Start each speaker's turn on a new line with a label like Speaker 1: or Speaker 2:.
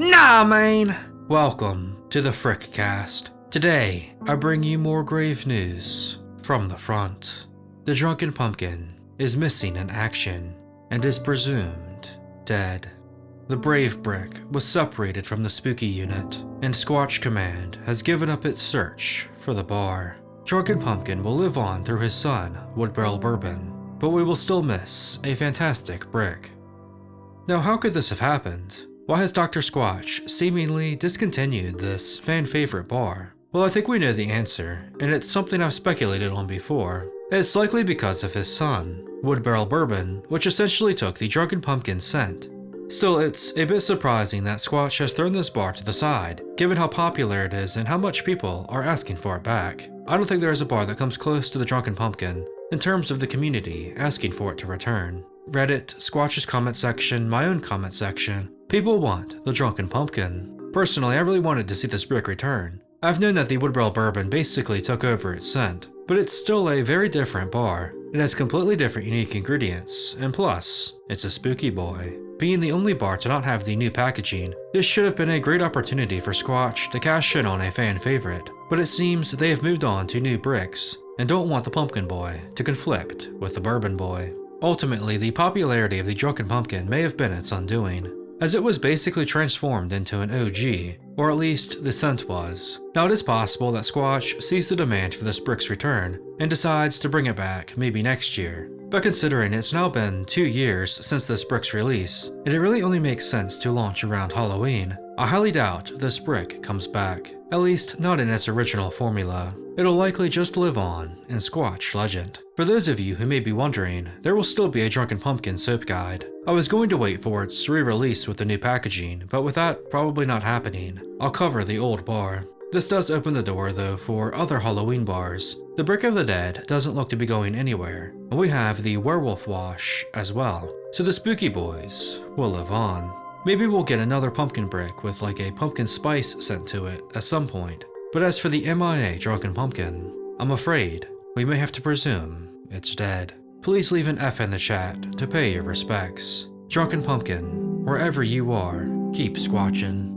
Speaker 1: Nah, man! Welcome to the Frickcast. Today, I bring you more grave news from the front. The Drunken Pumpkin is missing in action and is presumed dead. The Brave Brick was separated from the Spooky Unit, and Squatch Command has given up its search for the bar. Drunken Pumpkin will live on through his son, Woodbarrel Bourbon, but we will still miss a fantastic brick. Now, how could this have happened? Why has Dr. Squatch seemingly discontinued this fan-favorite bar? Well, I think we know the answer, and it's something I've speculated on before. It's likely because of his son, Woodbarrel Bourbon, which essentially took the Drunken Pumpkin scent. Still, it's a bit surprising that Squatch has thrown this bar to the side, given how popular it is and how much people are asking for it back. I don't think there is a bar that comes close to the Drunken Pumpkin in terms of the community asking for it to return. Reddit, Squatch's comment section, my own comment section, people want the Drunken Pumpkin. Personally, I really wanted to see this brick return. I've known that the Woodbarrel Bourbon basically took over its scent, but it's still a very different bar. It has completely different unique ingredients, and plus, it's a spooky boy. Being the only bar to not have the new packaging, this should have been a great opportunity for Squatch to cash in on a fan favorite, but it seems they have moved on to new bricks, and don't want the Pumpkin Boy to conflict with the Bourbon Boy. Ultimately, the popularity of the Drunken Pumpkin may have been its undoing, as it was basically transformed into an OG, or at least the scent was. Now, it is possible that Squatch sees the demand for this brick's return and decides to bring it back maybe next year. But considering it's now been 2 years since this brick's release, and it really only makes sense to launch around Halloween, I highly doubt this brick comes back, at least not in its original formula. It'll likely just live on in Squatch legend. For those of you who may be wondering, there will still be a Drunken Pumpkin soap guide. I was going to wait for its re-release with the new packaging, but with that probably not happening, I'll cover the old bar. This does open the door though for other Halloween bars. The Brick of the Dead doesn't look to be going anywhere, and we have the Werewolf Wash as well. So the Spooky Boys will live on. Maybe we'll get another pumpkin brick with like a pumpkin spice scent to it at some point. But as for the MIA Drunken Pumpkin, I'm afraid we may have to presume it's dead. Please leave an F in the chat to pay your respects. Drunken Pumpkin, wherever you are, keep squatching.